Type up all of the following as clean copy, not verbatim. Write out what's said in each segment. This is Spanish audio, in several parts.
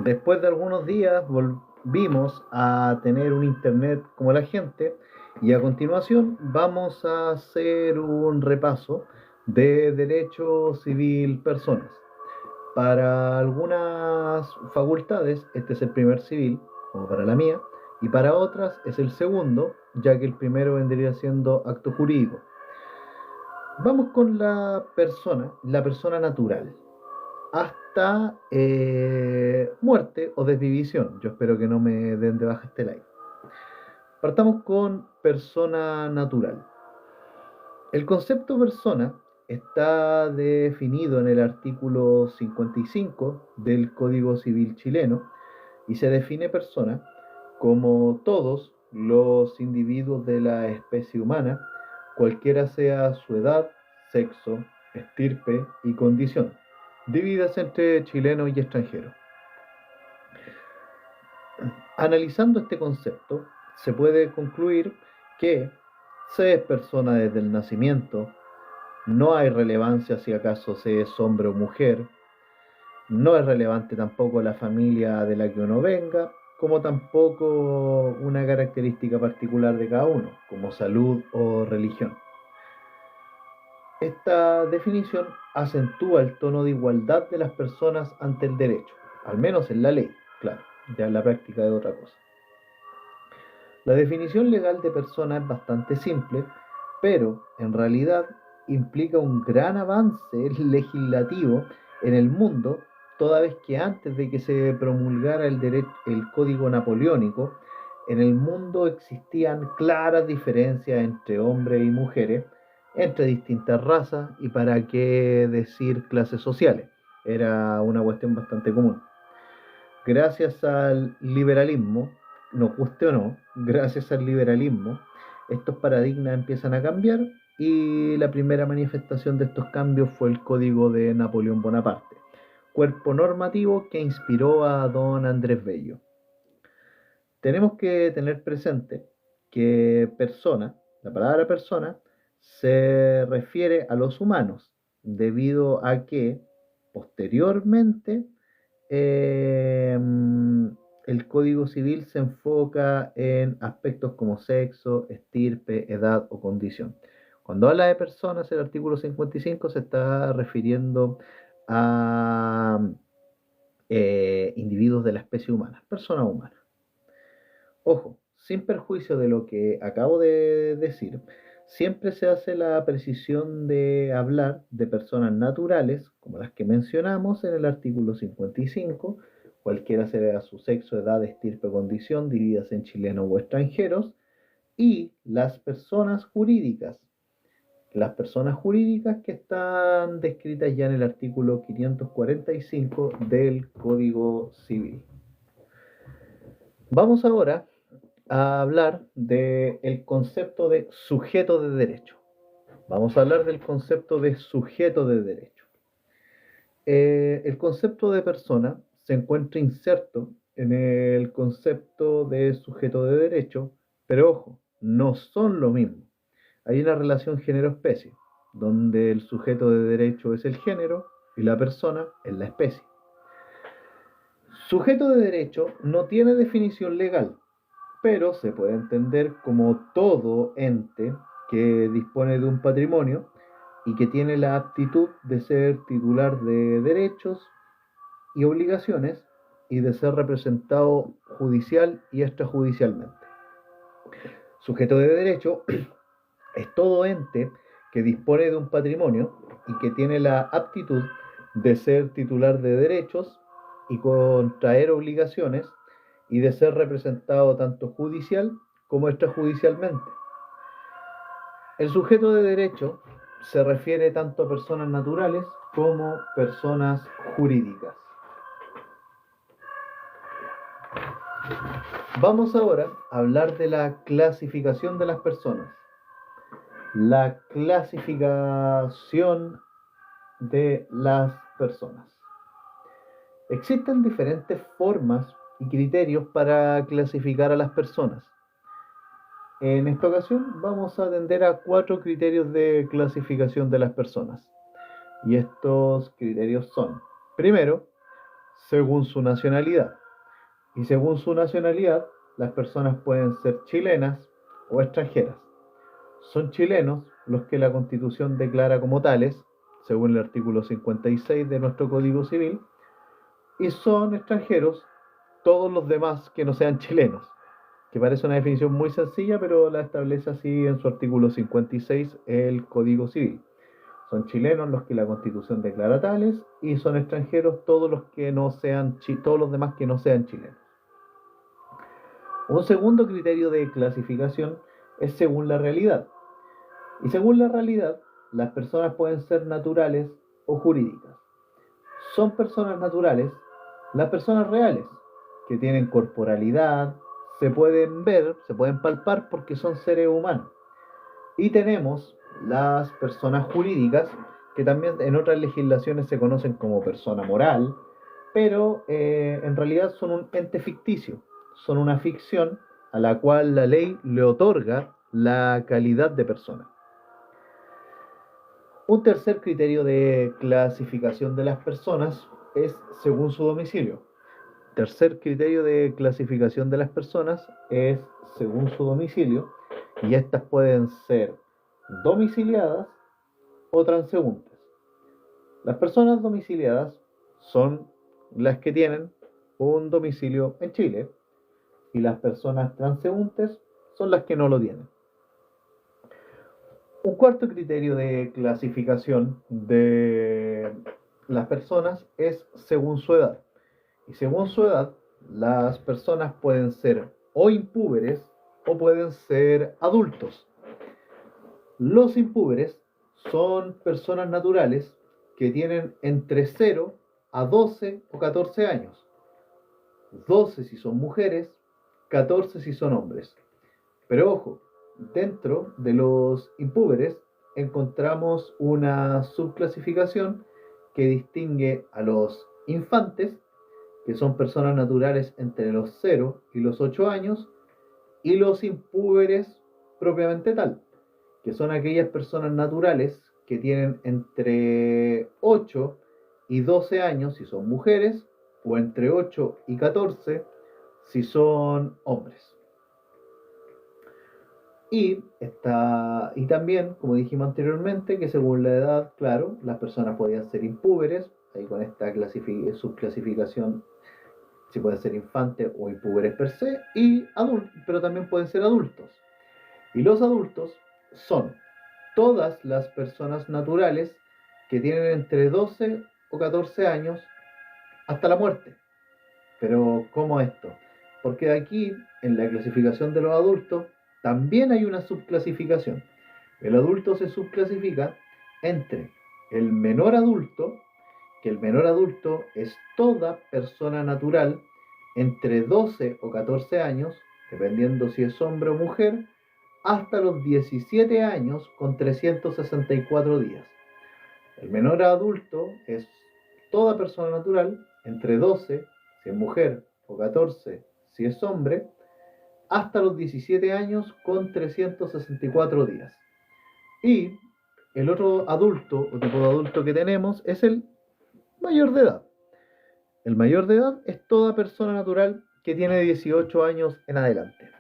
Después de algunos días volvimos a tener un internet como la gente y a continuación vamos a hacer un repaso de derecho civil personas. Para algunas facultades este es el primer civil, como para la mía, y para otras es el segundo, ya que el primero vendría siendo acto jurídico. Vamos con la persona natural hasta muerte o desvivisión. Yo espero que no me den de baja este like. Partamos con persona natural. El concepto persona está definido en el artículo 55 del Código Civil chileno y se define persona como todos los individuos de la especie humana, cualquiera sea su edad, sexo, estirpe y condición, divididas entre chilenos y extranjeros. Analizando este concepto, se puede concluir que se es persona desde el nacimiento, no hay relevancia si acaso se es hombre o mujer, no es relevante tampoco la familia de la que uno venga, como tampoco una característica particular de cada uno, como salud o religión. Esta definición acentúa el tono de igualdad de las personas ante el derecho, al menos en la ley, claro, ya en la práctica es otra cosa. La definición legal de persona es bastante simple, pero en realidad implica un gran avance legislativo en el mundo, toda vez que antes de que se promulgara el Código Napoleónico, en el mundo existían claras diferencias entre hombres y mujeres, entre distintas razas y para qué decir clases sociales. Era una cuestión bastante común. Gracias al liberalismo, nos guste o no, gracias al liberalismo, estos paradigmas empiezan a cambiar y la primera manifestación de estos cambios fue el Código de Napoleón Bonaparte, cuerpo normativo que inspiró a don Andrés Bello. Tenemos que tener presente que persona, la palabra persona, se refiere a los humanos, debido a que posteriormente eh, el Código Civil se enfoca en aspectos como sexo, estirpe, edad o condición. Cuando habla de personas, el artículo 55 se está refiriendo a individuos de la especie humana, personas humanas. Ojo, sin perjuicio de lo que acabo de decir, siempre se hace la precisión de hablar de personas naturales, como las que mencionamos en el artículo 55, cualquiera sea su sexo, edad, estirpe o condición, divididas en chilenos o extranjeros, y las personas jurídicas que están descritas ya en el artículo 545 del Código Civil. Vamos ahora a hablar del concepto de sujeto de derecho. Vamos a hablar del concepto de sujeto de derecho. El concepto de persona se encuentra inserto en el concepto de sujeto de derecho, pero ojo, no son lo mismo. Hay una relación género-especie, donde el sujeto de derecho es el género y la persona es la especie. Sujeto de derecho no tiene definición legal, pero se puede entender como todo ente que dispone de un patrimonio y que tiene la aptitud de ser titular de derechos y obligaciones y de ser representado judicial y extrajudicialmente. Sujeto de derecho es todo ente que dispone de un patrimonio y que tiene la aptitud de ser titular de derechos y contraer obligaciones y de ser representado tanto judicial como extrajudicialmente. El sujeto de derecho se refiere tanto a personas naturales como personas jurídicas. Vamos ahora a hablar de la clasificación de las personas. La clasificación de las personas. Existen diferentes formas y criterios para clasificar a las personas. En esta ocasión vamos a atender a 4 criterios de clasificación de las personas. Y estos criterios son: primero, según su nacionalidad. Y según su nacionalidad, las personas pueden ser chilenas o extranjeras. Son chilenos los que la Constitución declara como tales, según el artículo 56 de nuestro Código Civil, y son extranjeros todos los demás que no sean chilenos, que parece una definición muy sencilla, pero la establece así en su artículo 56 el Código Civil. Son chilenos los que la Constitución declara tales y son extranjeros todos los que no sean todos los demás que no sean chilenos. Un segundo criterio de clasificación es según la realidad. Y según la realidad, las personas pueden ser naturales o jurídicas. Son personas naturales las personas reales, que tienen corporalidad, se pueden ver, se pueden palpar porque son seres humanos. Y tenemos las personas jurídicas, que también en otras legislaciones se conocen como persona moral, pero en realidad son un ente ficticio, son una ficción a la cual la ley le otorga la calidad de persona. Un tercer criterio de clasificación de las personas es según su domicilio. Tercer criterio de clasificación de las personas es según su domicilio, y estas pueden ser domiciliadas o transeúntes. Las personas domiciliadas son las que tienen un domicilio en Chile, y las personas transeúntes son las que no lo tienen. Un cuarto criterio de clasificación de las personas es según su edad. Y según su edad, las personas pueden ser o impúberes o pueden ser adultos. Los impúberes son personas naturales que tienen entre 0 a 12 o 14 años. 12 si son mujeres, 14 si son hombres. Pero ojo, dentro de los impúberes encontramos una subclasificación que distingue a los infantes, que son personas naturales entre los 0 y los 8 años, y los impúberes propiamente tal, que son aquellas personas naturales que tienen entre 8 y 12 años si son mujeres, o entre 8 y 14 si son hombres. Y también, como dijimos anteriormente, que según la edad, claro, las personas podían ser impúberes, ahí con esta subclasificación, si pueden ser infantes o impúberes per se, y adultos, pero también pueden ser adultos. Y los adultos son todas las personas naturales que tienen entre 12 o 14 años hasta la muerte. Pero, ¿cómo esto? Porque aquí, en la clasificación de los adultos, también hay una subclasificación. El adulto se subclasifica entre el menor adulto, que el menor adulto es toda persona natural entre 12 o 14 años, dependiendo si es hombre o mujer, hasta los 17 años con 364 días. El menor adulto es toda persona natural entre 12, si es mujer, o 14, si es hombre, hasta los 17 años con 364 días. Y el otro adulto, o tipo de adulto que tenemos, es el mayor de edad. El mayor de edad es toda persona natural que tiene 18 años en adelante.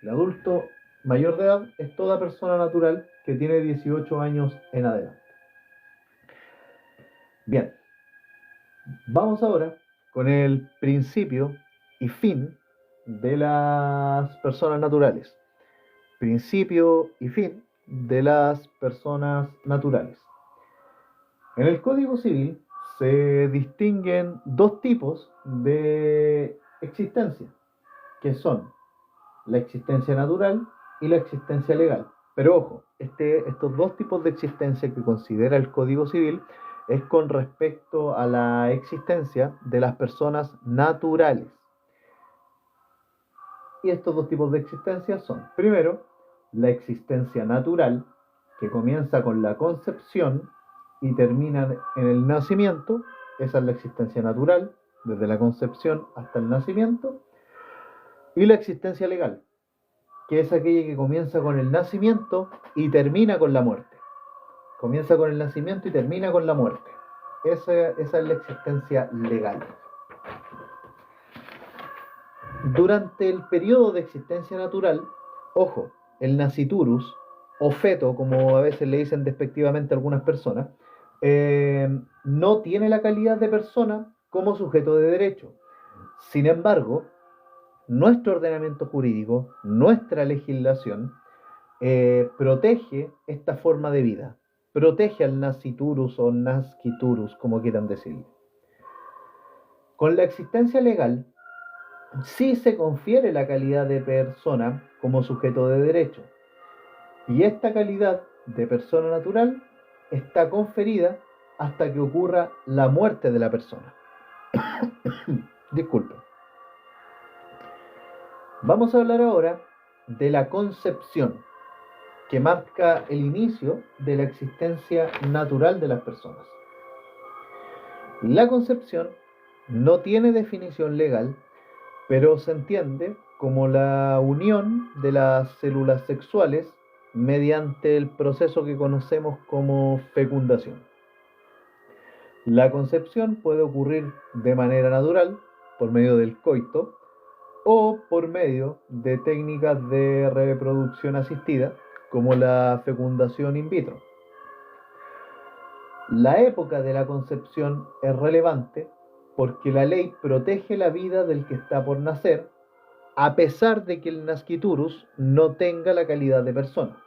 El adulto mayor de edad es toda persona natural que tiene 18 años en adelante. Bien, vamos ahora con el principio y fin de las personas naturales. Principio y fin de las personas naturales. En el Código Civil se distinguen dos tipos de existencia, que son la existencia natural y la existencia legal. Pero ojo, estos dos tipos de existencia que considera el Código Civil es con respecto a la existencia de las personas naturales. Y estos dos tipos de existencia son, primero, la existencia natural, que comienza con la concepción y termina en el nacimiento. Esa es la existencia natural, desde la concepción hasta el nacimiento. Y la existencia legal, que es aquella que comienza con el nacimiento y termina con la muerte. Comienza con el nacimiento y termina con la muerte. Esa es la existencia legal. Durante el periodo de existencia natural, ojo, el nasciturus o feto, como a veces le dicen despectivamente a algunas personas, no tiene la calidad de persona como sujeto de derecho. Sin embargo, nuestro ordenamiento jurídico, nuestra legislación, protege esta forma de vida, protege al nasciturus o nasciturus, como quieran decirlo. Con la existencia legal, sí se confiere la calidad de persona como sujeto de derecho, y esta calidad de persona natural está conferida hasta que ocurra la muerte de la persona. Disculpen. Vamos a hablar ahora de la concepción, que marca el inicio de la existencia natural de las personas. La concepción no tiene definición legal, pero se entiende como la unión de las células sexuales mediante el proceso que conocemos como fecundación. La concepción puede ocurrir de manera natural, por medio del coito, o por medio de técnicas de reproducción asistida, como la fecundación in vitro. La época de la concepción es relevante porque la ley protege la vida del que está por nacer, a pesar de que el nasciturus no tenga la calidad de persona.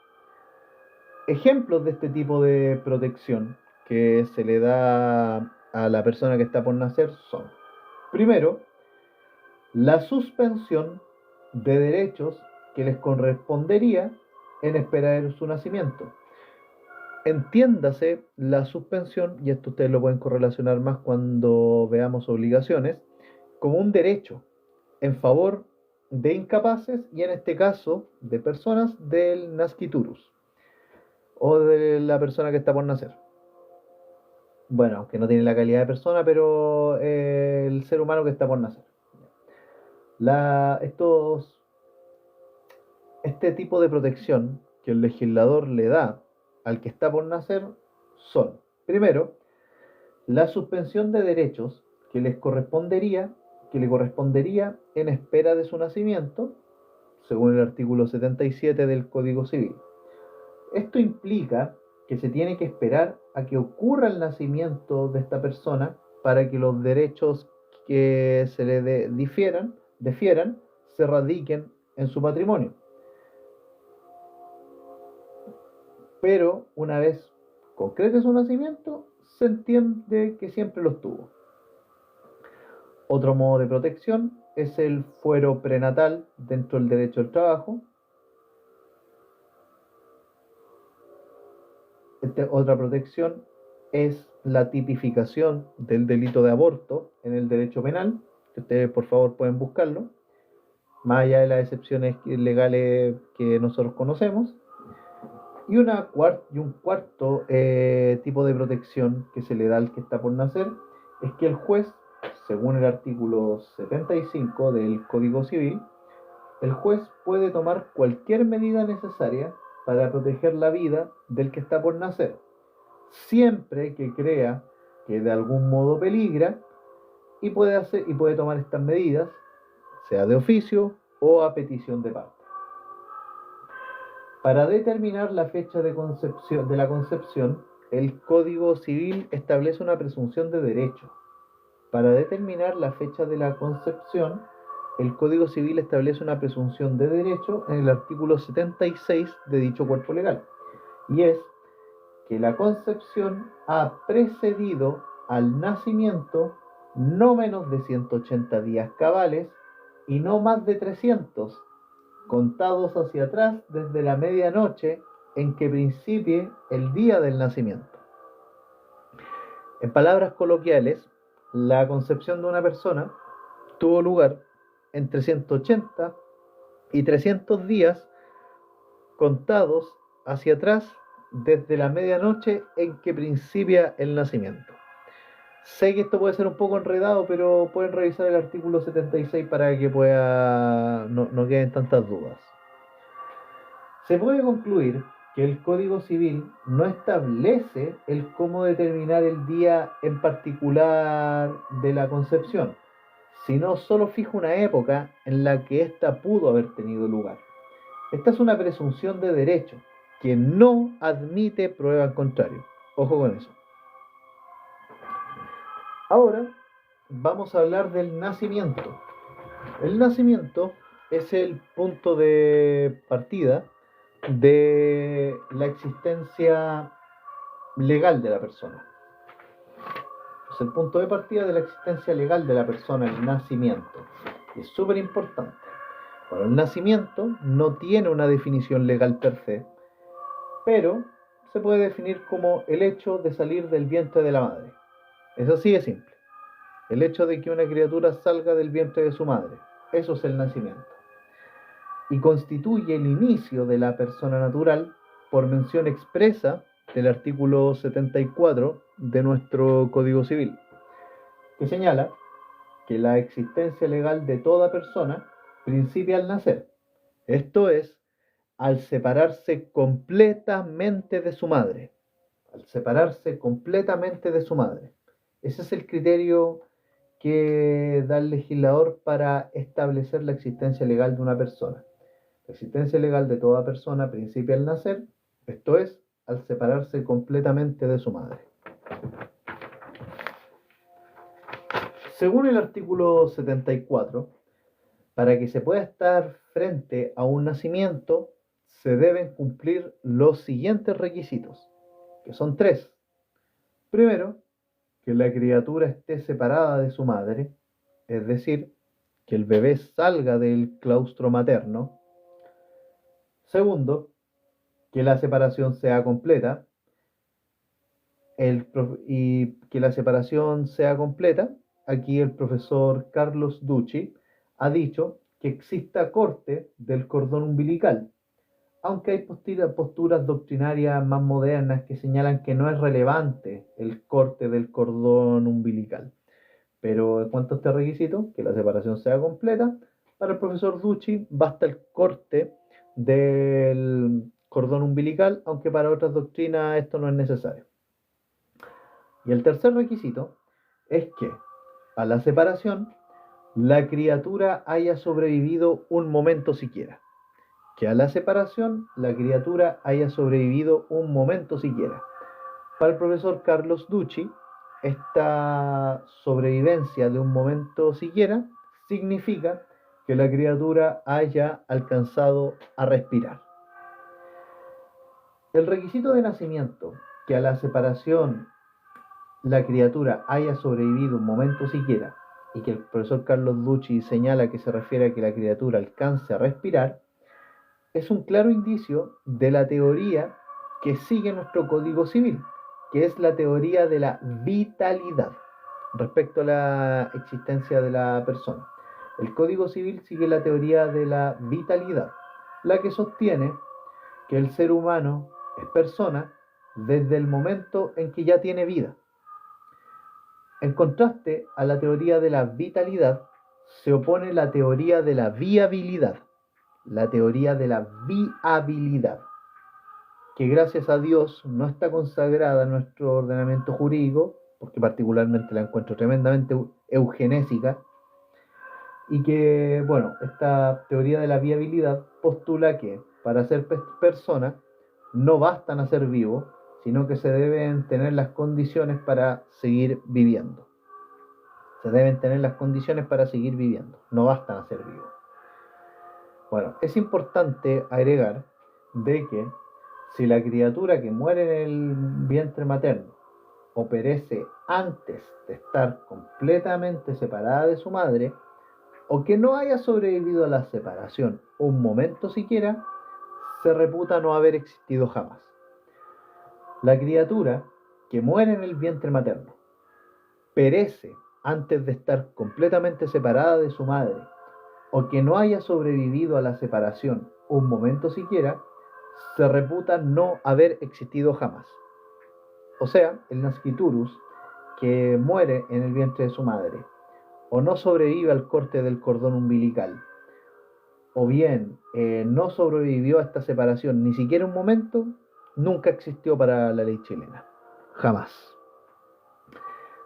Ejemplos de este tipo de protección que se le da a la persona que está por nacer son: primero, la suspensión de derechos que les correspondería en espera de su nacimiento. Entiéndase la suspensión, y esto ustedes lo pueden correlacionar más cuando veamos obligaciones, como un derecho en favor de incapaces y en este caso de personas del nasciturus o de la persona que está por nacer. Bueno, aunque no tiene la calidad de persona, pero el ser humano que está por nacer. Este tipo de protección que el legislador le da al que está por nacer son, primero, la suspensión de derechos que le correspondería en espera de su nacimiento, según el artículo 77 del Código Civil. Esto implica que se tiene que esperar a que ocurra el nacimiento de esta persona para que los derechos que se le difieran se radiquen en su patrimonio. Pero una vez concrete su nacimiento, se entiende que siempre los tuvo. Otro modo de protección es el fuero prenatal dentro del derecho al trabajo. Otra protección es la tipificación del delito de aborto en el derecho penal, que ustedes por favor pueden buscarlo, más allá de las excepciones legales que nosotros conocemos. Y un cuarto tipo de protección que se le da al que está por nacer es que el juez, según el artículo 75 del Código Civil, el juez puede tomar cualquier medida necesaria para proteger la vida del que está por nacer, siempre que crea que de algún modo peligra, y puede tomar estas medidas, sea de oficio o a petición de parte. Para determinar la fecha de la concepción, el Código Civil establece una presunción de derecho. Para determinar la fecha de la concepción, el Código Civil establece una presunción de derecho en el artículo 76 de dicho cuerpo legal, y es que la concepción ha precedido al nacimiento no menos de 180 días cabales y no más de 300, contados hacia atrás desde la medianoche en que principie el día del nacimiento. En palabras coloquiales, la concepción de una persona tuvo lugar entre 180 y 300 días contados hacia atrás desde la medianoche en que principia el nacimiento. Sé que esto puede ser un poco enredado, pero pueden revisar el artículo 76 para que no queden tantas dudas. Se puede concluir que el Código Civil no establece el cómo determinar el día en particular de la concepción, sino solo fija una época en la que ésta pudo haber tenido lugar. Esta es una presunción de derecho que no admite prueba en contrario. Ojo con eso. Ahora vamos a hablar del nacimiento. El nacimiento es el punto de partida de la existencia legal de la persona. Es el punto de partida de la existencia legal de la persona, el nacimiento. Y es súper importante. Bueno, el nacimiento no tiene una definición legal per se, pero se puede definir como el hecho de salir del vientre de la madre. Es así de simple. El hecho de que una criatura salga del vientre de su madre. Eso es el nacimiento. Y constituye el inicio de la persona natural por mención expresa del artículo 74 de nuestro Código Civil, que señala que la existencia legal de toda persona principia al nacer. Esto es, al separarse completamente de su madre. Al separarse completamente de su madre. Ese es el criterio que da el legislador para establecer la existencia legal de una persona. La existencia legal de toda persona principia al nacer, esto es, al separarse completamente de su madre. Según el artículo 74, para que se pueda estar frente a un nacimiento, se deben cumplir los siguientes requisitos, que son 3. Primero, que la criatura esté separada de su madre, es decir, que el bebé salga del claustro materno. Segundo, que la separación sea completa. Y que la separación sea completa, aquí el profesor Carlos Ducci ha dicho que exista corte del cordón umbilical, aunque hay posturas doctrinarias más modernas que señalan que no es relevante el corte del cordón umbilical. Pero en cuanto a este requisito, que la separación sea completa, para el profesor Ducci basta el corte del cordón umbilical, aunque para otras doctrinas esto no es necesario. Y el tercer requisito es que a la separación la criatura haya sobrevivido un momento siquiera. Que a la separación la criatura haya sobrevivido un momento siquiera. Para el profesor Carlos Ducci, esta sobrevivencia de un momento siquiera significa que la criatura haya alcanzado a respirar. El requisito de nacimiento, que a la separación la criatura haya sobrevivido un momento siquiera, y que el profesor Carlos Ducci señala que se refiere a que la criatura alcance a respirar, es un claro indicio de la teoría que sigue nuestro Código Civil, que es la teoría de la vitalidad respecto a la existencia de la persona. El Código Civil sigue la teoría de la vitalidad, la que sostiene que el ser humano es persona desde el momento en que ya tiene vida. En contraste a la teoría de la vitalidad, se opone la teoría de la viabilidad. La teoría de la viabilidad, que gracias a Dios no está consagrada en nuestro ordenamiento jurídico, porque particularmente la encuentro tremendamente eugenésica, y que, bueno, esta teoría de la viabilidad postula que para ser persona no basta nacer vivo, sino que se deben tener las condiciones para seguir viviendo. Se deben tener las condiciones para seguir viviendo, no basta nacer vivo. Bueno, es importante agregar de que si la criatura que muere en el vientre materno o perece antes de estar completamente separada de su madre, o que no haya sobrevivido a la separación un momento siquiera, se reputa no haber existido jamás. La criatura que muere en el vientre materno perece antes de estar completamente separada de su madre, o que no haya sobrevivido a la separación un momento siquiera, se reputa no haber existido jamás. O sea, el nasciturus que muere en el vientre de su madre, o no sobrevive al corte del cordón umbilical, o bien no sobrevivió a esta separación ni siquiera un momento, nunca existió para la ley chilena. Jamás.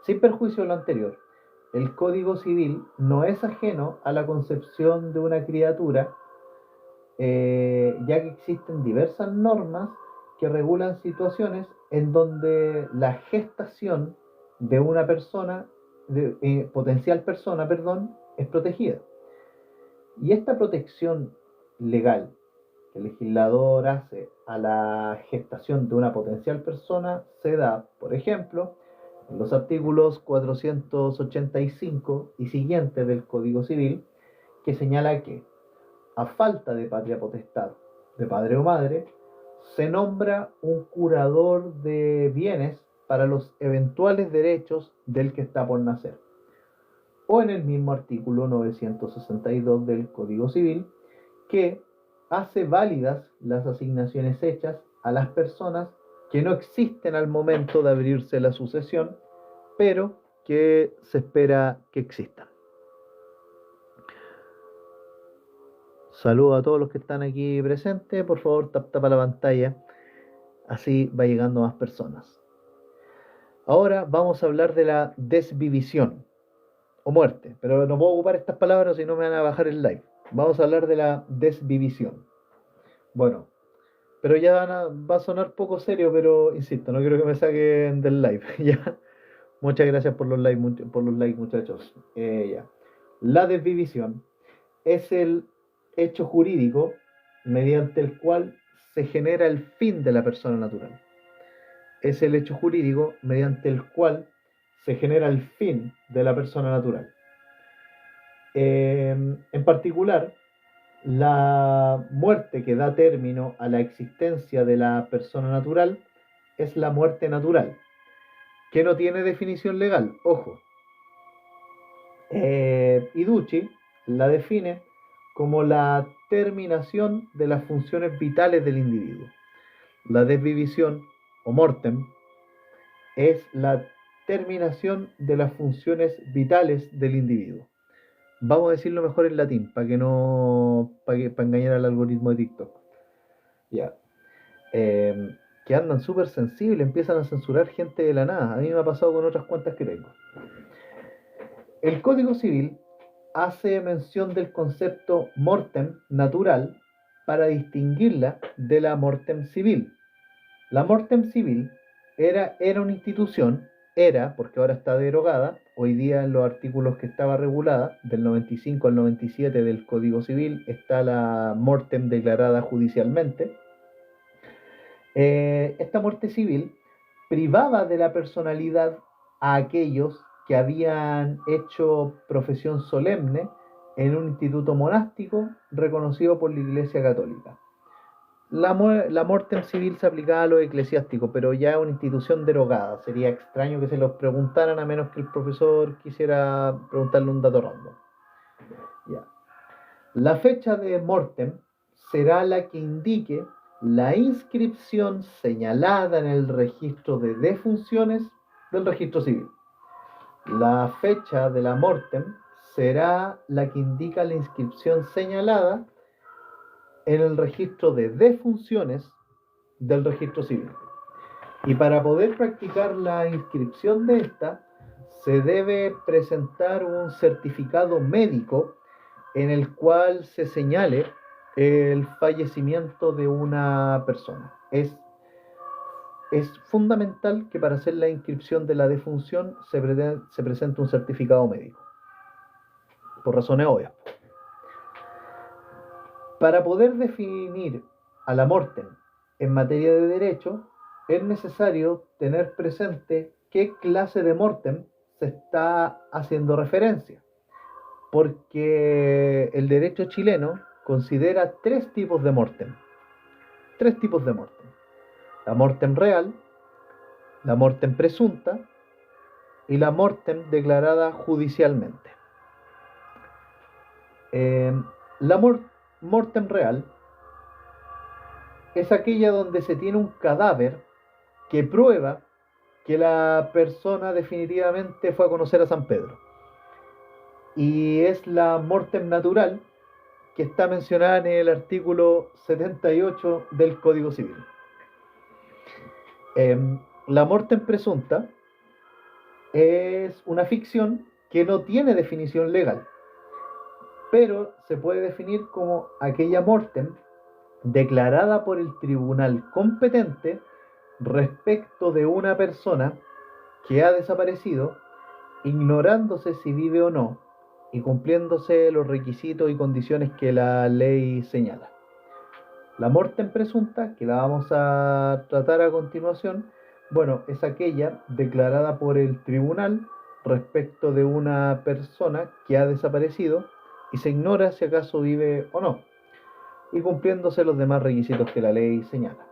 Sin perjuicio de lo anterior, el Código Civil no es ajeno a la concepción de una criatura, ya que existen diversas normas que regulan situaciones en donde la gestación de una persona, potencial persona, perdón, es protegida. Y esta protección legal que el legislador hace a la gestación de una potencial persona se da, por ejemplo, en los artículos 485 y siguientes del Código Civil, que señala que, a falta de patria potestad de padre o madre, se nombra un curador de bienes para los eventuales derechos del que está por nacer. O en el mismo artículo 962 del Código Civil, que hace válidas las asignaciones hechas a las personas que no existen al momento de abrirse la sucesión, pero que se espera que existan. Saludo a todos los que están aquí presentes. Por favor, tapa la pantalla. Así va llegando más personas. Ahora vamos a hablar de la desvivisión o muerte. Pero no puedo ocupar estas palabras si no me van a bajar el live. Vamos a hablar de la desvivisión. Bueno, pero ya va a sonar poco serio, pero insisto, no quiero que me saquen del live. ¿Ya? Muchas gracias por los likes, muchachos. Ya. La desvivisión es el hecho jurídico mediante el cual se genera el fin de la persona natural. Es el hecho jurídico mediante el cual se genera el fin de la persona natural. En particular, la muerte que da término a la existencia de la persona natural es la muerte natural, que no tiene definición legal. Ojo. Iducci la define como la terminación de las funciones vitales del individuo. La desvivisión o mortem es la terminación de las funciones vitales del individuo. Vamos a decirlo mejor en latín para engañar al algoritmo de TikTok. Ya. Que andan súper sensibles, empiezan a censurar gente de la nada. A mí me ha pasado con otras cuentas que tengo. El Código Civil hace mención del concepto mortem natural para distinguirla de la mortem civil. La mortem civil era una institución, porque ahora está derogada, hoy día en los artículos que estaba regulada, del 95 al 97 del Código Civil, está la mortem declarada judicialmente. Esta muerte civil privaba de la personalidad a aquellos que habían hecho profesión solemne en un instituto monástico reconocido por la Iglesia Católica. La muerte civil se aplicaba a los eclesiásticos, pero ya es una institución derogada. Sería extraño que se los preguntaran a menos que el profesor quisiera preguntarle un dato random. Ya. La fecha de mortem será la que indique la inscripción señalada en el registro de defunciones del registro civil. La fecha de la mortem será la que indica la inscripción señalada en el registro de defunciones del registro civil. Y para poder practicar la inscripción de esta, se debe presentar un certificado médico en el cual se señale el fallecimiento de una persona. Es fundamental que para hacer la inscripción de la defunción se presente un certificado médico, por razones obvias. Para poder definir a la mortem en materia de derecho, es necesario tener presente qué clase de mortem se está haciendo referencia, porque el derecho chileno considera tres tipos de mortem. La mortem real, la mortem presunta y la mortem declarada judicialmente. La mortem real es aquella donde se tiene un cadáver que prueba que la persona definitivamente fue a conocer a San Pedro. Y es la mortem natural que está mencionada en el artículo 78 del Código Civil. La mortem presunta es una ficción que no tiene definición legal, pero se puede definir como aquella mortem declarada por el tribunal competente respecto de una persona que ha desaparecido, ignorándose si vive o no y cumpliéndose los requisitos y condiciones que la ley señala. La mortem presunta, que la vamos a tratar a continuación, bueno, es aquella declarada por el tribunal respecto de una persona que ha desaparecido y se ignora si acaso vive o no, y cumpliéndose los demás requisitos que la ley señala.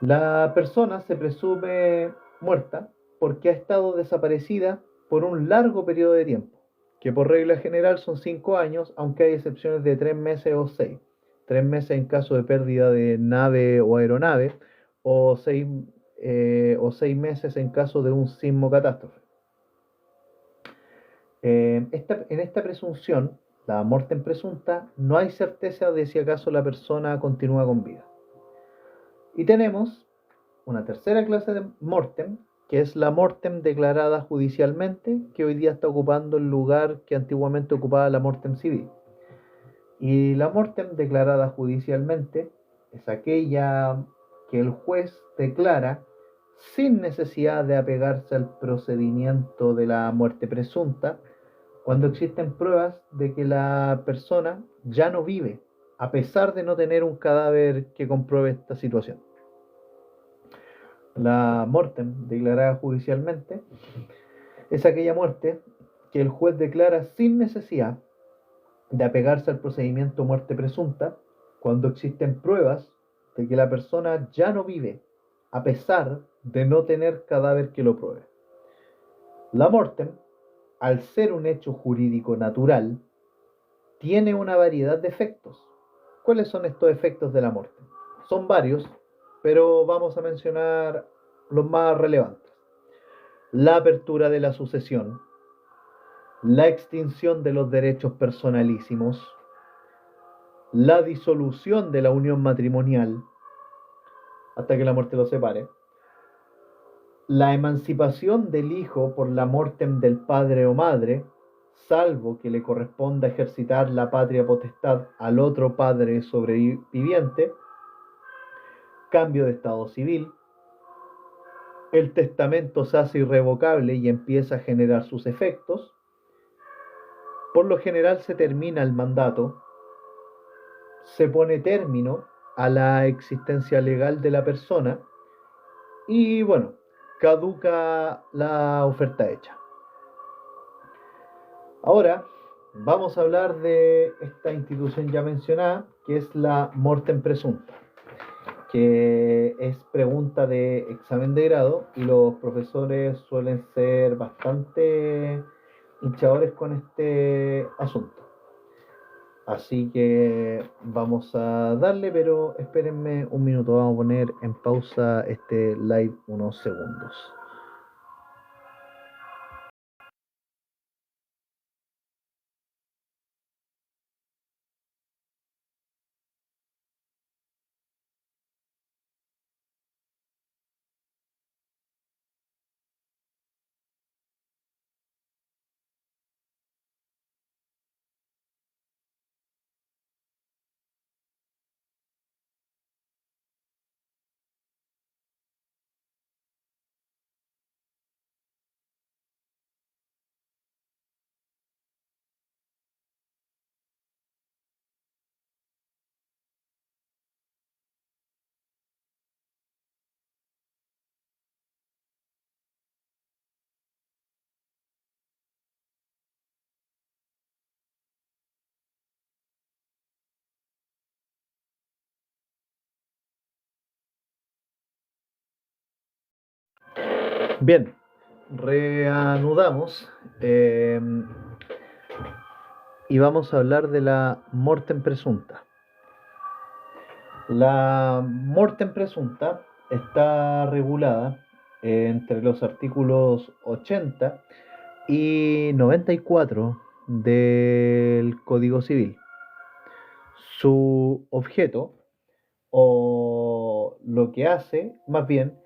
La persona se presume muerta porque ha estado desaparecida por un largo periodo de tiempo, que por regla general son 5 años, aunque hay excepciones de 3 meses o 6. 3 meses en caso de pérdida de nave o aeronave, o 6 meses en caso de un sismo catástrofe. En esta presunción, la muerte en presunta, no hay certeza de si acaso la persona continúa con vida. Y tenemos una tercera clase de mortem, que es la mortem declarada judicialmente, que hoy día está ocupando el lugar que antiguamente ocupaba la mortem civil. Y la mortem declarada judicialmente es aquella que el juez declara sin necesidad de apegarse al procedimiento de la muerte presunta, cuando existen pruebas de que la persona ya no vive, a pesar de no tener un cadáver que compruebe esta situación. La mortem declarada judicialmente es aquella muerte que el juez declara sin necesidad de apegarse al procedimiento muerte presunta cuando existen pruebas de que la persona ya no vive, a pesar de no tener cadáver que lo pruebe. La mortem, al ser un hecho jurídico natural, tiene una variedad de efectos. ¿Cuáles son estos efectos de la muerte? Son varios, pero vamos a mencionar los más relevantes. La apertura de la sucesión, la extinción de los derechos personalísimos, la disolución de la unión matrimonial, hasta que la muerte los separe, la emancipación del hijo por la mortem del padre o madre, salvo que le corresponda ejercitar la patria potestad al otro padre sobreviviente, cambio de estado civil, el testamento se hace irrevocable y empieza a generar sus efectos, por lo general se termina el mandato, se pone término a la existencia legal de la persona y bueno, caduca la oferta hecha. Ahora vamos a hablar de esta institución ya mencionada, que es la mortem presunta, que es pregunta de examen de grado y los profesores suelen ser bastante hinchadores con este asunto. Así que vamos a darle, pero espérenme un minuto, vamos a poner en pausa este live unos segundos. Bien, reanudamos y vamos a hablar de la mortem presunta. La mortem presunta está regulada entre los artículos 80 y 94 del Código Civil. Su objeto, o lo que hace, más bien,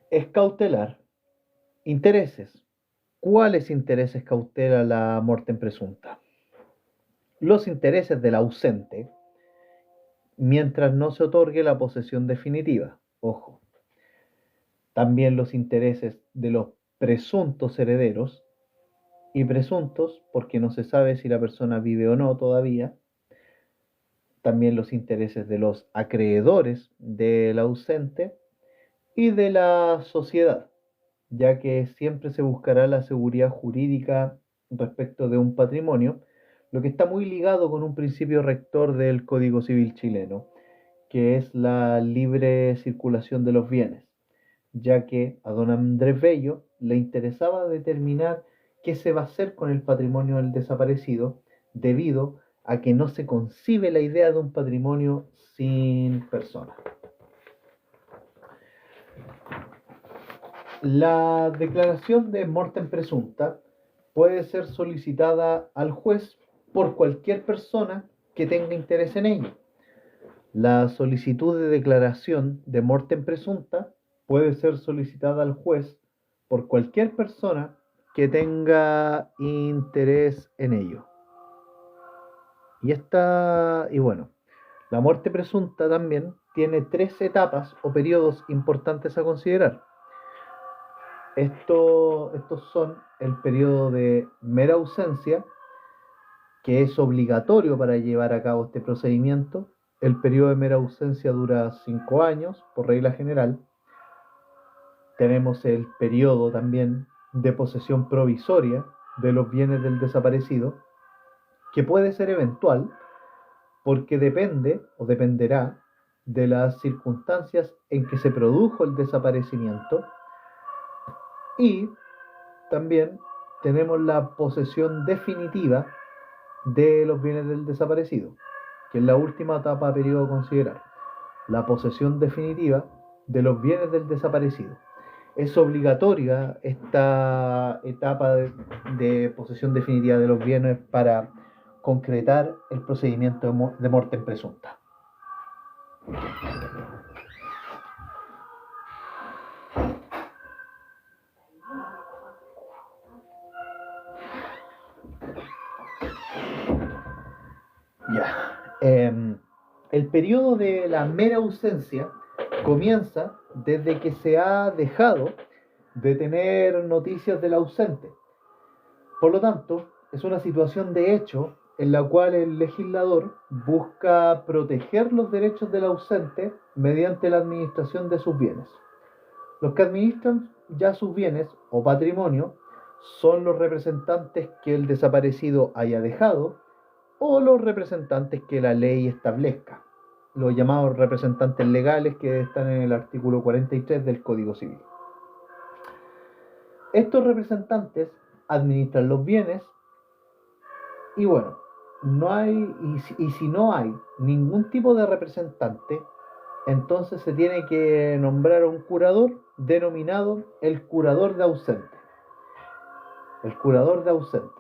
es cautelar intereses ¿Cuáles intereses cautela la muerte presunta? Los intereses del ausente, mientras no se otorgue la posesión definitiva. Ojo. También los intereses de los presuntos herederos, y presuntos porque no se sabe si la persona vive o no todavía. También los intereses de los acreedores del ausente y de la sociedad, ya que siempre se buscará la seguridad jurídica respecto de un patrimonio, lo que está muy ligado con un principio rector del Código Civil chileno, que es la libre circulación de los bienes, ya que a don Andrés Bello le interesaba determinar qué se va a hacer con el patrimonio del desaparecido, debido a que no se concibe la idea de un patrimonio sin persona. La declaración de mortem presunta puede ser solicitada al juez por cualquier persona que tenga interés en ello. La solicitud de declaración de mortem presunta puede ser solicitada al juez por cualquier persona que tenga interés en ello. Y bueno, la muerte presunta también tiene 3 etapas o periodos importantes a considerar. Estos son el periodo de mera ausencia, que es obligatorio para llevar a cabo este procedimiento. El periodo de mera ausencia dura 5 años, por regla general. Tenemos el periodo también de posesión provisoria de los bienes del desaparecido, que puede ser eventual, porque depende o dependerá de las circunstancias en que se produjo el desaparecimiento. Y también tenemos la posesión definitiva de los bienes del desaparecido, que es la última etapa a periodo a considerar. La posesión definitiva de los bienes del desaparecido. Es obligatoria esta etapa de posesión definitiva de los bienes para concretar el procedimiento de muerte presunta. El periodo de la mera ausencia comienza desde que se ha dejado de tener noticias del ausente. Por lo tanto, es una situación de hecho en la cual el legislador busca proteger los derechos del ausente mediante la administración de sus bienes. Los que administran ya sus bienes o patrimonio son los representantes que el desaparecido haya dejado o los representantes que la ley establezca, los llamados representantes legales que están en el artículo 43 del Código Civil. Estos representantes administran los bienes y bueno, si no hay ningún tipo de representante, entonces se tiene que nombrar a un curador denominado el curador de ausentes. El curador de ausentes.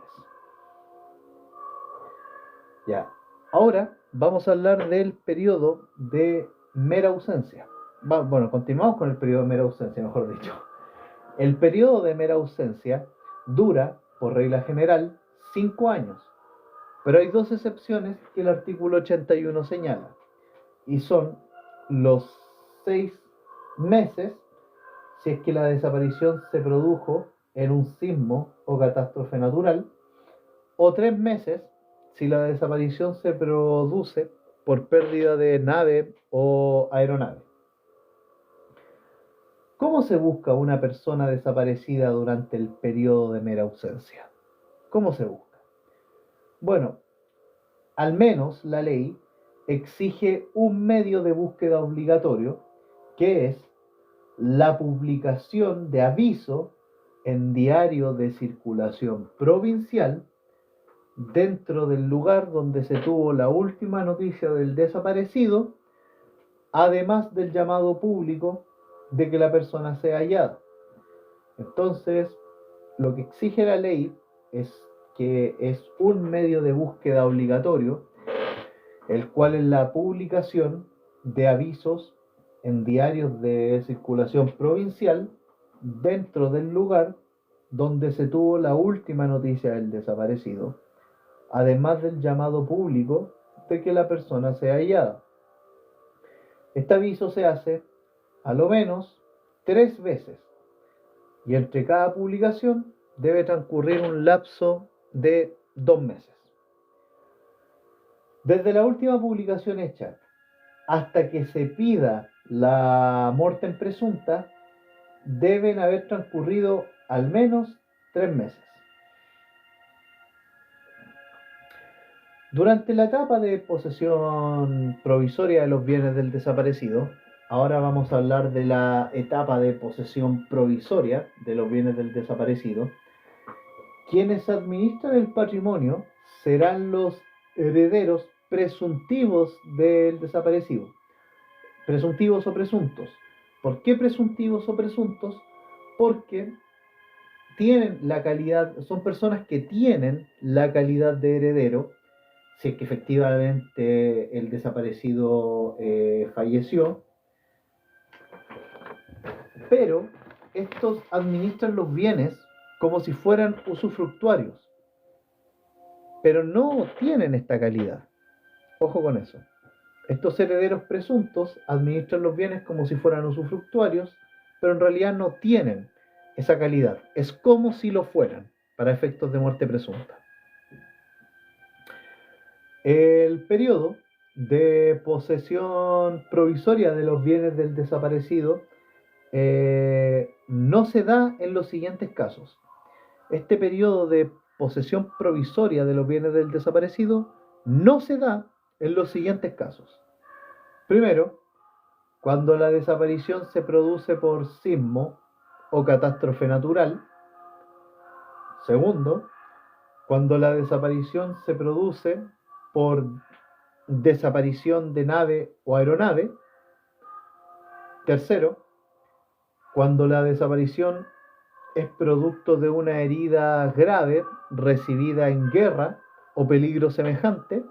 Ya. Ahora vamos a hablar del periodo de mera ausencia. Bueno, continuamos con el periodo de mera ausencia, mejor dicho. El periodo de mera ausencia dura, por regla general, 5 años. Pero hay 2 excepciones que el artículo 81 señala. Y son los 6 meses si es que la desaparición se produjo en un sismo o catástrofe natural, o 3 meses si la desaparición se produce por pérdida de nave o aeronave. ¿Cómo se busca una persona desaparecida durante el periodo de mera ausencia? ¿Cómo se busca? Bueno, al menos la ley exige un medio de búsqueda obligatorio, que es la publicación de aviso en diario de circulación provincial dentro del lugar donde se tuvo la última noticia del desaparecido, además del llamado público de que la persona sea hallada. Entonces, lo que exige la ley es que es un medio de búsqueda obligatorio, el cual es la publicación de avisos en diarios de circulación provincial dentro del lugar donde se tuvo la última noticia del desaparecido, además del llamado público de que la persona sea hallada. Este aviso se hace a lo menos 3 veces y entre cada publicación debe transcurrir un lapso de 2 meses. Desde la última publicación hecha hasta que se pida la muerte presunta, deben haber transcurrido al menos 3 meses. Durante la etapa de posesión provisoria de los bienes del desaparecido, ahora vamos a hablar de la etapa de posesión provisoria de los bienes del desaparecido, quienes administran el patrimonio serán los herederos presuntivos del desaparecido. Presuntivos o presuntos. ¿Por qué presuntivos o presuntos? Porque tienen la calidad, son personas que tienen la calidad de heredero, si es que efectivamente el desaparecido falleció, pero estos administran los bienes como si fueran usufructuarios, pero no tienen esta calidad. Ojo con eso. Estos herederos presuntos administran los bienes como si fueran usufructuarios, pero en realidad no tienen esa calidad. Es como si lo fueran, para efectos de muerte presunta. El periodo de posesión provisoria de los bienes del desaparecido no se da en los siguientes casos. Este periodo de posesión provisoria de los bienes del desaparecido no se da en los siguientes casos. Primero, cuando la desaparición se produce por sismo o catástrofe natural. Segundo, cuando la desaparición se produce por desaparición de nave o aeronave. Tercero, cuando la desaparición es producto de una herida grave recibida en guerra o peligro semejante.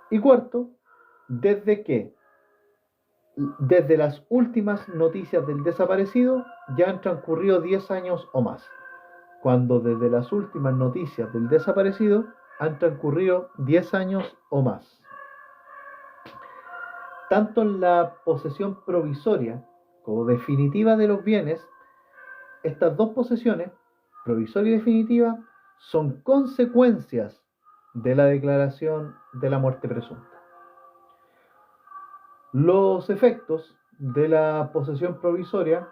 Y cuarto, desde las últimas noticias del desaparecido ya han transcurrido 10 años o más. Cuando desde las últimas noticias del desaparecido han transcurrido 10 años o más. Tanto en la posesión provisoria como definitiva de los bienes, estas dos posesiones, provisoria y definitiva, son consecuencias de la declaración de la muerte presunta. Los efectos de la posesión provisoria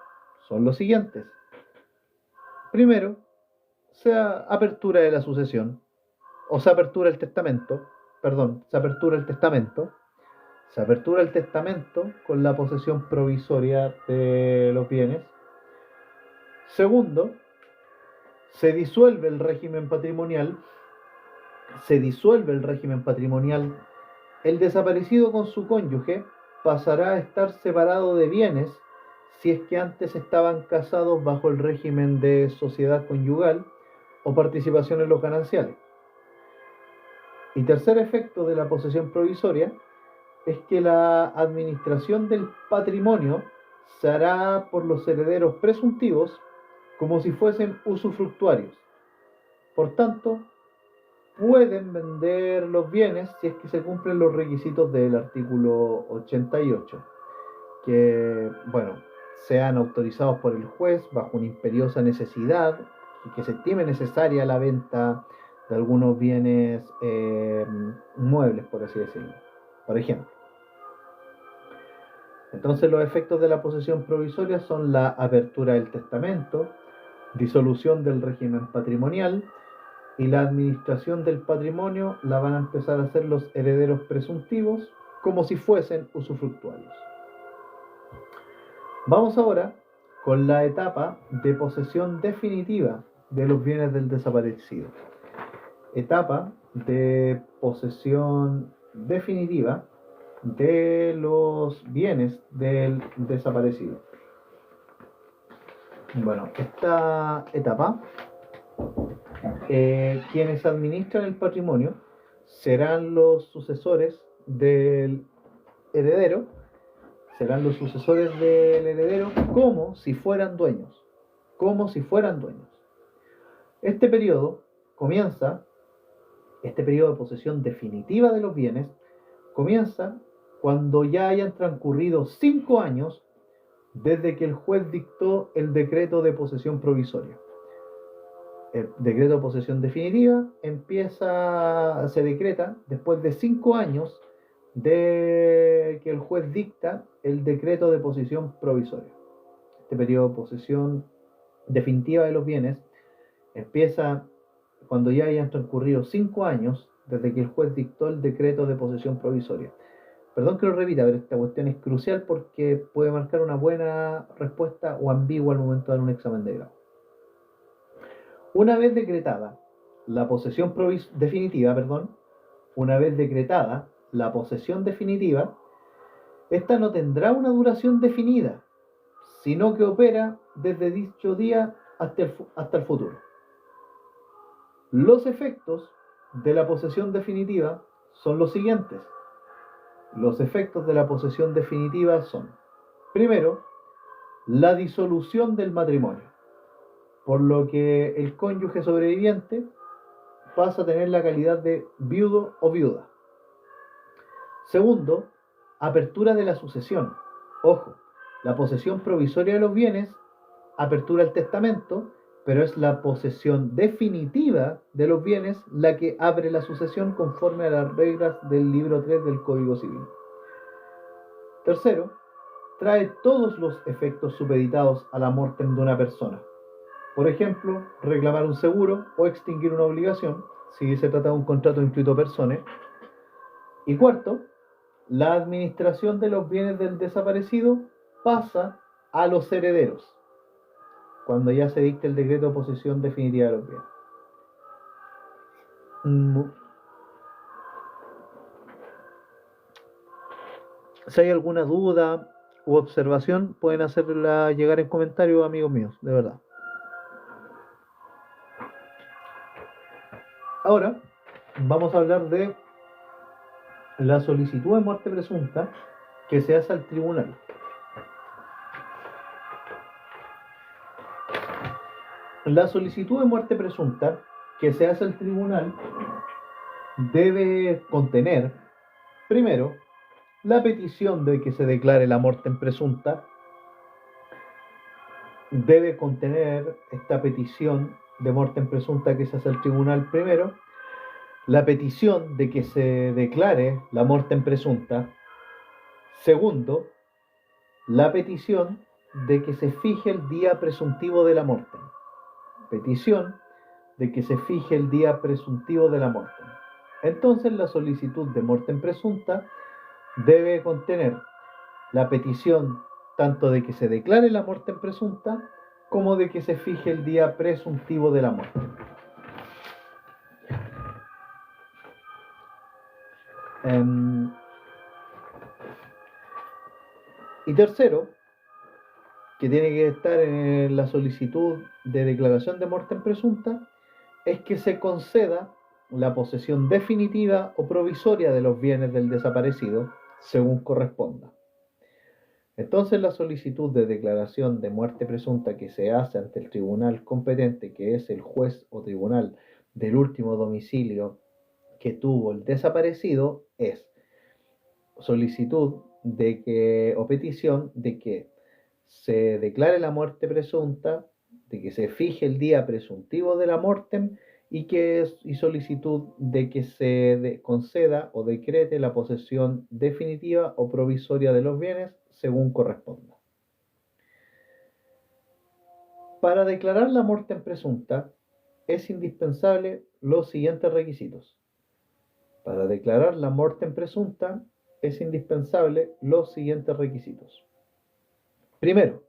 son los siguientes. Primero, se apertura de la sucesión, o se apertura el testamento, se apertura el testamento con la posesión provisoria de los bienes. Segundo, se disuelve el régimen patrimonial. El desaparecido con su cónyuge pasará a estar separado de bienes si es que antes estaban casados bajo el régimen de sociedad conyugal o participación en los gananciales. Y tercer efecto de la posesión provisoria es que la administración del patrimonio se hará por los herederos presuntivos como si fuesen usufructuarios. Por tanto, pueden vender los bienes si es que se cumplen los requisitos del artículo 88, que, sean autorizados por el juez bajo una imperiosa necesidad y que se estime necesaria la venta de algunos bienes muebles, por así decirlo, por ejemplo. Entonces los efectos de la posesión provisoria son la apertura del testamento, disolución del régimen patrimonial, y la administración del patrimonio la van a empezar a hacer los herederos presuntivos como si fuesen usufructuarios. Vamos ahora con la etapa de posesión definitiva de los bienes del desaparecido. Etapa de posesión definitiva de los bienes del desaparecido. Esta etapa, quienes administran el patrimonio serán los sucesores del heredero, como si fueran dueños. como si fueran dueños. Este periodo de posesión definitiva de los bienes, comienza cuando ya hayan transcurrido 5 años desde que el juez dictó el decreto de posesión provisoria. El decreto de posesión definitiva se decreta después de 5 años de que el juez dicta el decreto de posesión provisoria. Este periodo de posesión definitiva de los bienes empieza cuando ya hayan transcurrido 5 años desde que el juez dictó el decreto de posesión provisoria. Perdón que lo repita, pero esta cuestión es crucial porque puede marcar una buena respuesta o ambigua al momento de dar un examen de grado. Una vez decretada la posesión definitiva, esta no tendrá una duración definida, sino que opera desde dicho día hasta el futuro. Los efectos de la posesión definitiva son los siguientes. Los efectos de la posesión definitiva son, primero, la disolución del matrimonio, por lo que el cónyuge sobreviviente pasa a tener la calidad de viudo o viuda. Segundo, apertura de la sucesión. Ojo, la posesión provisoria de los bienes apertura el testamento, pero es la posesión definitiva de los bienes la que abre la sucesión conforme a las reglas del libro 3 del Código Civil. Tercero, trae todos los efectos supeditados a la muerte de una persona. Por ejemplo, reclamar un seguro o extinguir una obligación, si se trata de un contrato inscrito personae. Y cuarto, la administración de los bienes del desaparecido pasa a los herederos, cuando ya se dicte el decreto de posesión definitiva de los bienes. Si hay alguna duda u observación, pueden hacerla llegar en comentarios, amigos míos, de verdad. Ahora vamos a hablar de la solicitud de muerte presunta que se hace al tribunal. La solicitud de muerte presunta que se hace al tribunal debe contener, primero, la petición de que se declare la muerte presunta. Debe contener esta petición de muerte presunta que se hace al tribunal primero, la petición de que se declare la muerte presunta. Segundo, la petición de que se fije el día presuntivo de la muerte. Petición de que se fije el día presuntivo de la muerte. Entonces, la solicitud de muerte presunta debe contener la petición tanto de que se declare la muerte presunta como de que se fije el día presuntivo de la muerte. Y tercero, que tiene que estar en la solicitud de declaración de muerte presunta, es que se conceda la posesión definitiva o provisoria de los bienes del desaparecido, según corresponda. Entonces, la solicitud de declaración de muerte presunta que se hace ante el tribunal competente, que es el juez o tribunal del último domicilio que tuvo el desaparecido, es solicitud de que, o petición de que se declare la muerte presunta, de que se fije el día presuntivo de la muerte y solicitud de que se conceda o decrete la posesión definitiva o provisoria de los bienes según corresponda. Para declarar la muerte presunta es indispensable los siguientes requisitos. Para declarar la muerte presunta es indispensable los siguientes requisitos. Primero,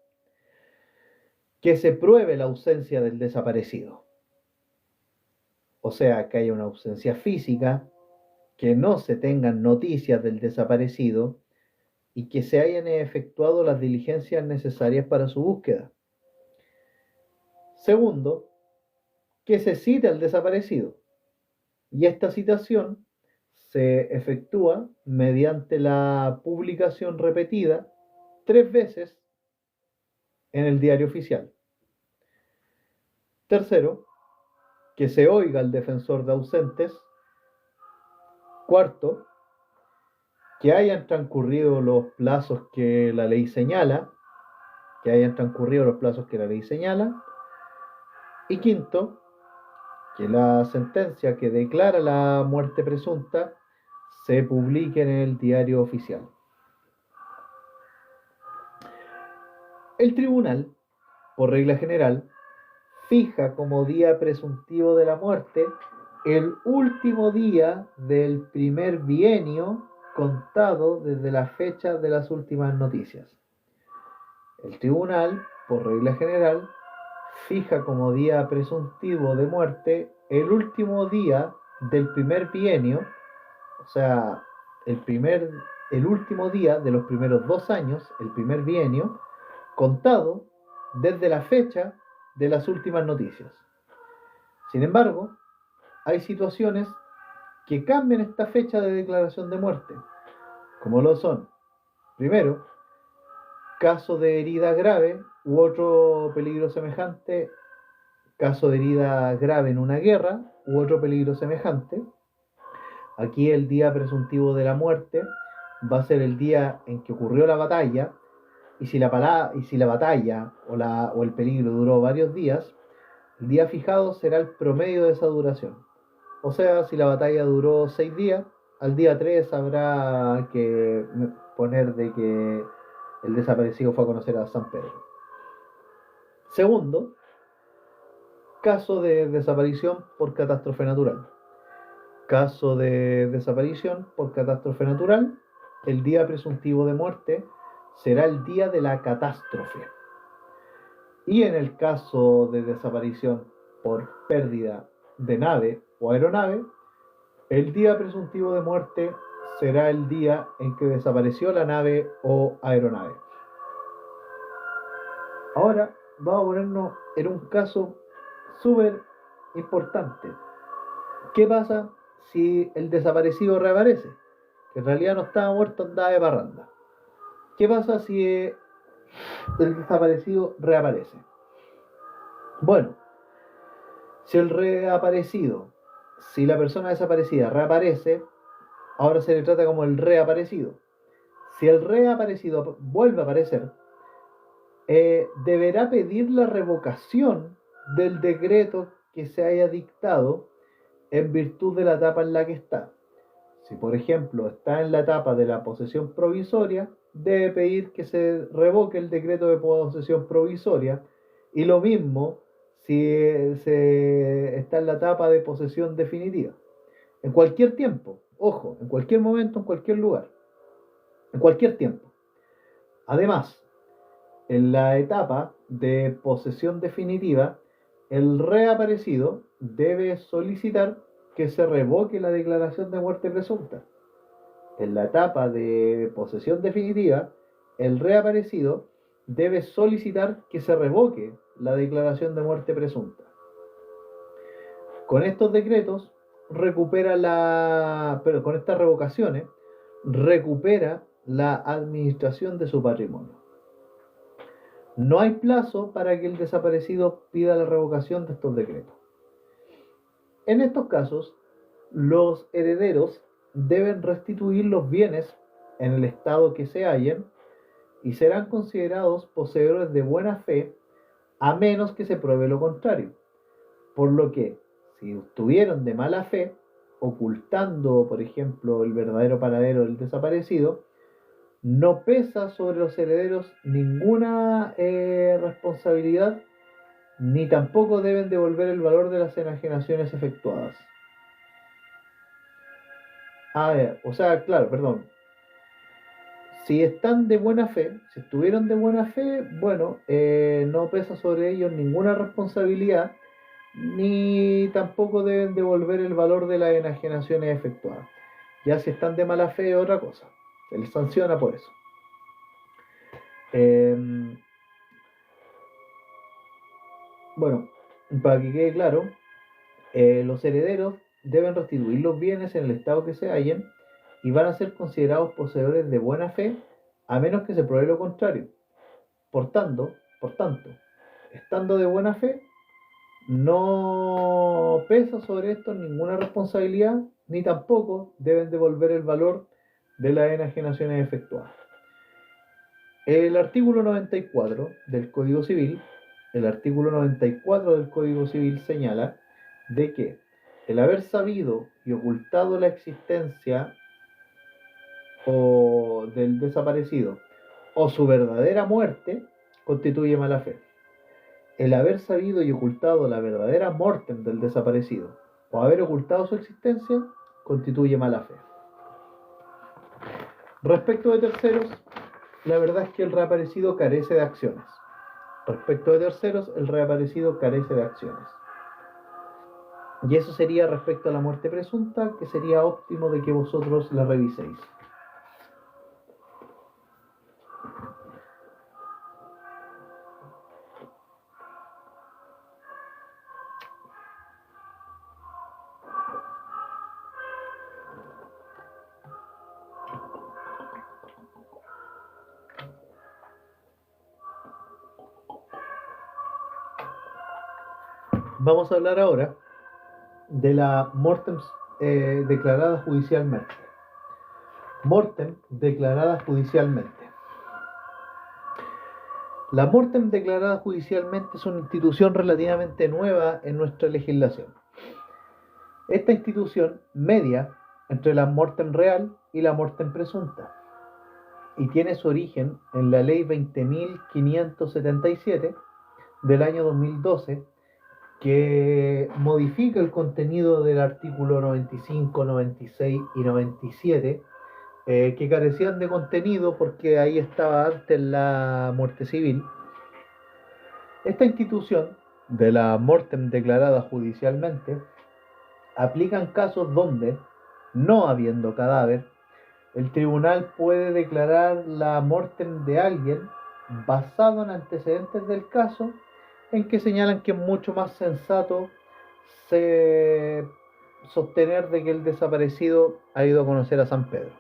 que se pruebe la ausencia del desaparecido. O sea, que haya una ausencia física, que no se tengan noticias del desaparecido y que se hayan efectuado las diligencias necesarias para su búsqueda. Segundo, que se cite al desaparecido. Y esta citación se efectúa mediante la publicación repetida 3 veces en el diario oficial. Tercero, que se oiga al defensor de ausentes. Cuarto, que hayan transcurrido los plazos que la ley señala, Y quinto, que la sentencia que declara la muerte presunta se publique en el diario oficial. El tribunal, por regla general, fija como día presuntivo de la muerte el último día del primer bienio contado desde la fecha de las últimas noticias. El tribunal, por regla general, fija como día presuntivo de muerte el último día del primer bienio, o sea, el último día de los primeros 2 años, el primer bienio, contado desde la fecha de las últimas noticias. Sin embargo, hay situaciones que cambian esta fecha de declaración de muerte, como lo son, primero, caso de herida grave u otro peligro semejante, caso de herida grave en una guerra u otro peligro semejante. Aquí el día presuntivo de la muerte va a ser el día en que ocurrió la batalla, y si la batalla o el peligro duró varios días, el día fijado será el promedio de esa duración. O sea, si la batalla duró 6 días, al día 3 habrá que poner de que el desaparecido fue a conocer a San Pedro. Segundo, caso de desaparición por catástrofe natural. Caso de desaparición por catástrofe natural, el día presuntivo de muerte será el día de la catástrofe. Y en el caso de desaparición por pérdida de nave o aeronave, el día presuntivo de muerte será el día en que desapareció la nave o aeronave. Ahora vamos a ponernos en un caso súper importante. ¿Qué pasa si el desaparecido reaparece? Que en realidad no estaba muerto, andaba de parranda. ¿Qué pasa si el desaparecido reaparece? Bueno, si la persona desaparecida reaparece, ahora se le trata como el reaparecido. Si el reaparecido vuelve a aparecer, deberá pedir la revocación del decreto que se haya dictado en virtud de la etapa en la que está. Si, por ejemplo, está en la etapa de la posesión provisoria, debe pedir que se revoque el decreto de posesión provisoria, y lo mismo si se está en la etapa de posesión definitiva. En cualquier tiempo, ojo, en cualquier momento, en cualquier lugar, en cualquier tiempo. Además, en la etapa de posesión definitiva, el reaparecido debe solicitar que se revoque la declaración de muerte presunta. En la etapa de posesión definitiva, el reaparecido debe solicitar que se revoque la declaración de muerte presunta. Con estos decretos con estas revocaciones recupera la administración de su patrimonio. No hay plazo para que el desaparecido pida la revocación de estos decretos. En estos casos, los herederos deben restituir los bienes en el estado que se hallen y serán considerados poseedores de buena fe, a menos que se pruebe lo contrario. Por lo que, si estuvieron de mala fe, ocultando, por ejemplo, el verdadero paradero del desaparecido, no pesa sobre los herederos ninguna responsabilidad, ni tampoco deben devolver el valor de las enajenaciones efectuadas. Si están de buena fe, si estuvieron de buena fe, bueno, no pesa sobre ellos ninguna responsabilidad, ni tampoco deben devolver el valor de las enajenaciones efectuadas. Ya si están de mala fe es otra cosa, se les sanciona por eso. Bueno, para que quede claro, los herederos deben restituir los bienes en el estado que se hallen y van a ser considerados poseedores de buena fe, a menos que se pruebe lo contrario. Por tanto, estando de buena fe, no pesa sobre esto ninguna responsabilidad, ni tampoco deben devolver el valor de las enajenaciones efectuadas. El artículo 94 del Código Civil, el artículo 94 del Código Civil señala de que el haber sabido y ocultado la existencia o del desaparecido o su verdadera muerte constituye mala fe. El haber sabido y ocultado la verdadera muerte del desaparecido o haber ocultado su existencia constituye mala fe. Respecto de terceros, la verdad es que el reaparecido carece de acciones. Respecto de terceros, el reaparecido carece de acciones. Y eso sería respecto a la muerte presunta, que sería óptimo de que vosotros la reviséis. Vamos a hablar ahora de la mortem declarada judicialmente. Mortem declarada judicialmente. La mortem declarada judicialmente es una institución relativamente nueva en nuestra legislación. Esta institución media entre la mortem real y la mortem presunta y tiene su origen en la ley 20.577 del año 2012, que modifica el contenido del artículo 95, 96 y 97, que carecían de contenido porque ahí estaba antes la muerte civil. Esta institución de la mortem declarada judicialmente aplica en casos donde, no habiendo cadáver, el tribunal puede declarar la mortem de alguien basado en antecedentes del caso, en que señalan que es mucho más sensato sostener de que el desaparecido ha ido a conocer a San Pedro.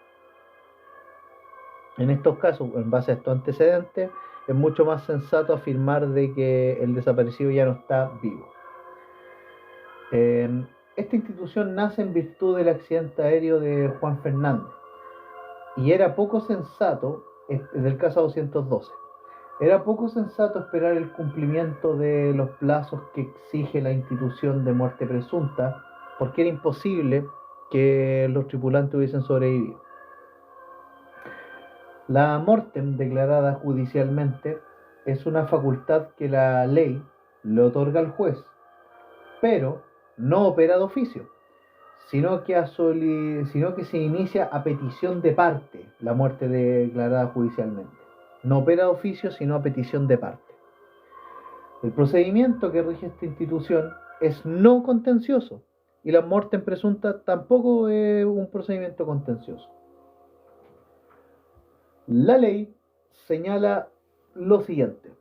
En estos casos, en base a estos antecedentes, es mucho más sensato afirmar de que el desaparecido ya no está vivo. Esta institución nace en virtud del accidente aéreo de Juan Fernández y era poco sensato, del caso 212, era poco sensato esperar el cumplimiento de los plazos que exige la institución de muerte presunta, porque era imposible que los tripulantes hubiesen sobrevivido. La mortem declarada judicialmente es una facultad que la ley le otorga al juez, pero no opera de oficio, sino que se inicia a petición de parte la muerte declarada judicialmente. No opera de oficio, sino a petición de parte. El procedimiento que rige esta institución es no contencioso y la mortem presunta tampoco es un procedimiento contencioso. La ley señala lo siguiente,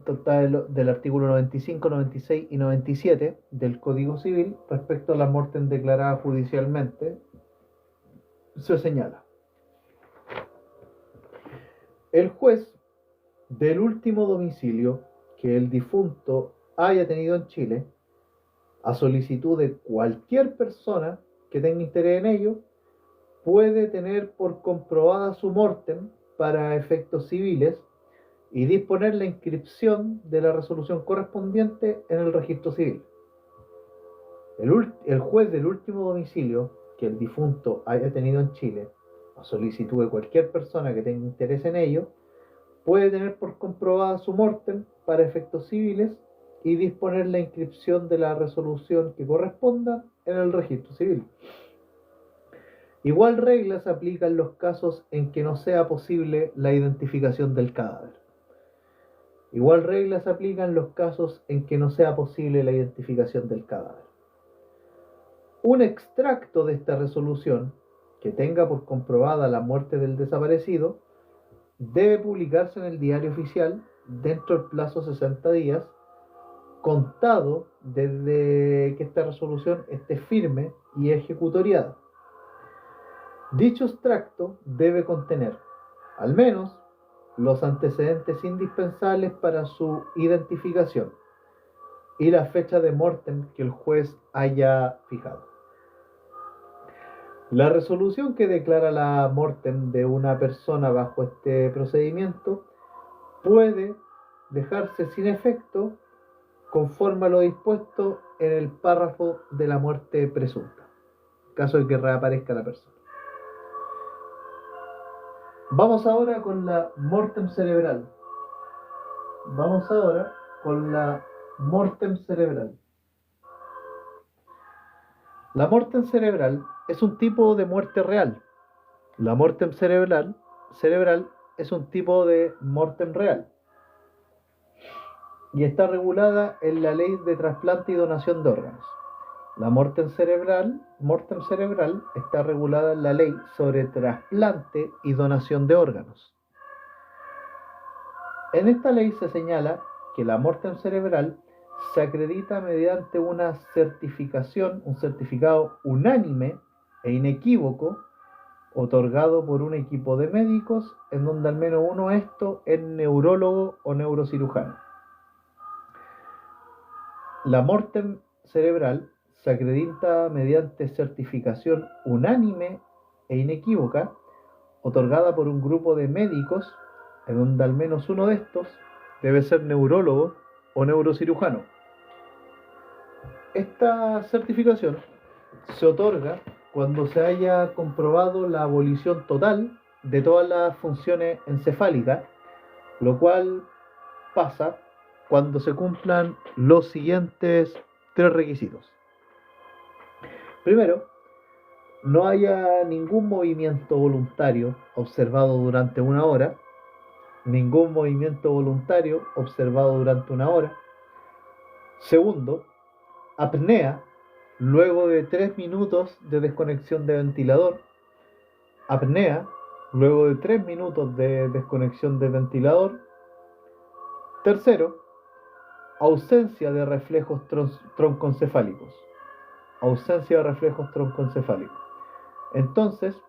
del artículo 95, 96 y 97 del Código Civil respecto a la mortem declarada judicialmente. Se señala: el juez del último domicilio que el difunto haya tenido en Chile, a solicitud de cualquier persona que tenga interés en ello, puede tener por comprobada su mortem para efectos civiles y disponer la inscripción de la resolución correspondiente en el registro civil. El juez del último domicilio que el difunto haya tenido en Chile, a solicitud de cualquier persona que tenga interés en ello, puede tener por comprobada su mortem para efectos civiles y disponer la inscripción de la resolución que corresponda en el registro civil. Igual regla se aplica en los casos en que no sea posible la identificación del cadáver. Igual regla se aplica en los casos en que no sea posible la identificación del cadáver. Un extracto de esta resolución, que tenga por comprobada la muerte del desaparecido, debe publicarse en el diario oficial dentro del plazo de 60 días, contado desde que esta resolución esté firme y ejecutoriada. Dicho extracto debe contener, al menos, los antecedentes indispensables para su identificación, y la fecha de mortem que el juez haya fijado. La resolución que declara la mortem de una persona bajo este procedimiento puede dejarse sin efecto conforme a lo dispuesto en el párrafo de la muerte presunta, en caso de que reaparezca la persona. Vamos ahora con la mortem cerebral. La mortem cerebral es un tipo de muerte real. La mortem cerebral es un tipo de mortem real y está regulada en la ley de trasplante y donación de órganos. La mortem cerebral está regulada en la ley sobre trasplante y donación de órganos. En esta ley se señala que la mortem cerebral se acredita mediante una certificación, un certificado unánime e inequívoco otorgado por un equipo de médicos en donde al menos uno de estos es neurólogo o neurocirujano. La mortem cerebral se acredita mediante certificación unánime e inequívoca otorgada por un grupo de médicos en donde al menos uno de estos debe ser neurólogo o neurocirujano. Esta certificación se otorga cuando se haya comprobado la abolición total de todas las funciones encefálicas, lo cual pasa cuando se cumplan los siguientes 3 requisitos. Primero, no haya ningún movimiento voluntario observado durante una hora. Segundo, apnea luego de 3 minutos de desconexión de ventilador. Tercero, ausencia de reflejos troncoencefálicos. Entonces,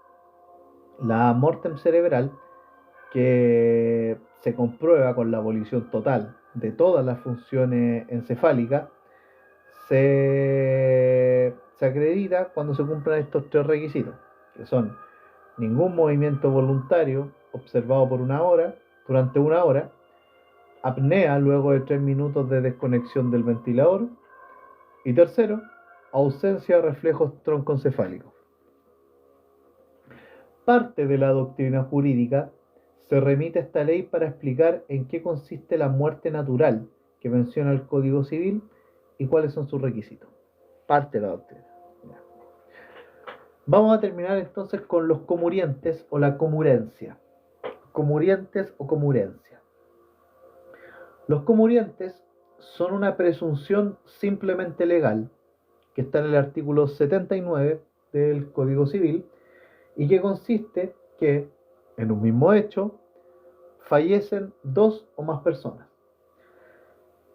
la mortem cerebral, que se comprueba con la abolición total de todas las funciones encefálicas, se acredita cuando se cumplan estos 3 requisitos, que son ningún movimiento voluntario observado durante una hora, apnea luego de 3 minutos de desconexión del ventilador, y tercero, ausencia de reflejos troncoencefálicos. Parte de la doctrina jurídica se remite a esta ley para explicar en qué consiste la muerte natural que menciona el Código Civil y cuáles son sus requisitos. Parte de la doctrina. Vamos a terminar entonces con los comurientes o la comurencia. Comurientes o comurencia. Los comurientes son una presunción simplemente legal que está en el artículo 79 del Código Civil y que consiste que en un mismo hecho fallecen 2 o más personas.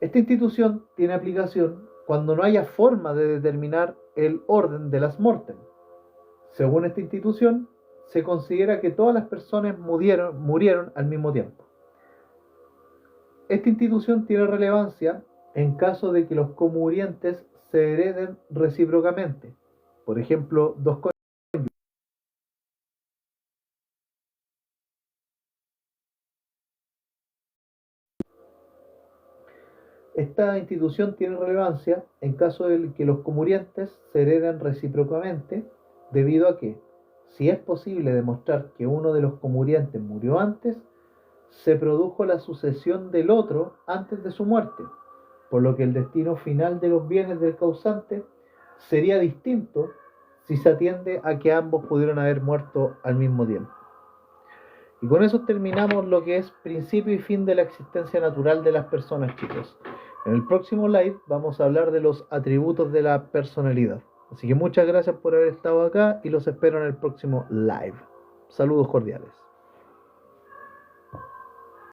Esta institución tiene aplicación cuando no haya forma de determinar el orden de las mortem. Según esta institución, se considera que todas las personas murieron al mismo tiempo. Esta institución tiene relevancia en caso de que los comurientes se hereden recíprocamente. Por ejemplo, 2 cónyuges. Esta institución tiene relevancia en caso de que los comurientes se hereden recíprocamente, debido a que, si es posible demostrar que uno de los comurientes murió antes, se produjo la sucesión del otro antes de su muerte, por lo que el destino final de los bienes del causante sería distinto si se atiende a que ambos pudieron haber muerto al mismo tiempo. Y con eso terminamos lo que es principio y fin de la existencia natural de las personas, chicos. En el próximo live vamos a hablar de los atributos de la personalidad. Así que muchas gracias por haber estado acá y los espero en el próximo live. Saludos cordiales.